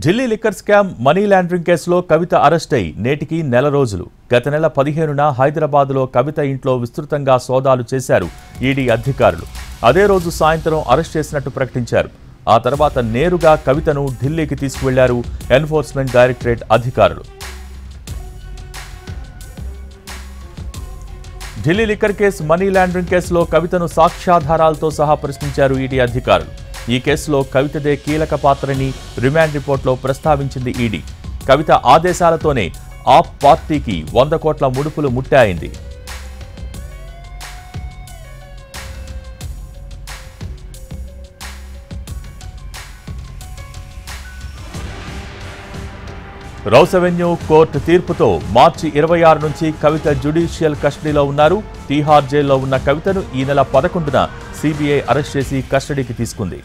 Delhi liquor scam money laundering కేసులో కవిత arrest అయి నేటికి నెల రోజులు. గత నెల 15న హైదరాబాద్లో కవిత ఇంట్లో విస్తృతంగా సోదాలు చేశారు ఈడీ అధికారులు. అదే రోజు సాయంత్రం అరెస్ట్ చేసినట్టు ప్రకటించారు. ఆ తర్వాత నేరుగా కవితను ఢిల్లీకి తీసుకువెళ్లారు ఎన్ఫోర్స్మెంట్ డైరెక్టరేట్ అధికారులు. Delhi liquor case money laundering కేసులో కవితను సాక్ష్యాధారాలతో సహా ప్రశ్నించారు ఈడీ అధికారులు. ఈ కేసులో కవితదే కీలక పాత్రని రిమాండ్ రిపోర్టులో ప్రస్తావించింది ఈడీ. కవిత ఆదేశాలతోనే ఆప్ పార్టీకి 100 కోట్ల ముడుపులు ముట్టాయింది. రౌస్ అవెన్యూ కోర్టు తీర్పుతో మార్చి 26 నుంచి కవిత జ్యుడిషియల్ కస్టడీలో ఉన్నారు. తీహార్ జైల్లో ఉన్న కవితను ఈ నెల 11న సిబిఐ అరెస్ట్ చేసి కస్టడీకి తీసుకుంది.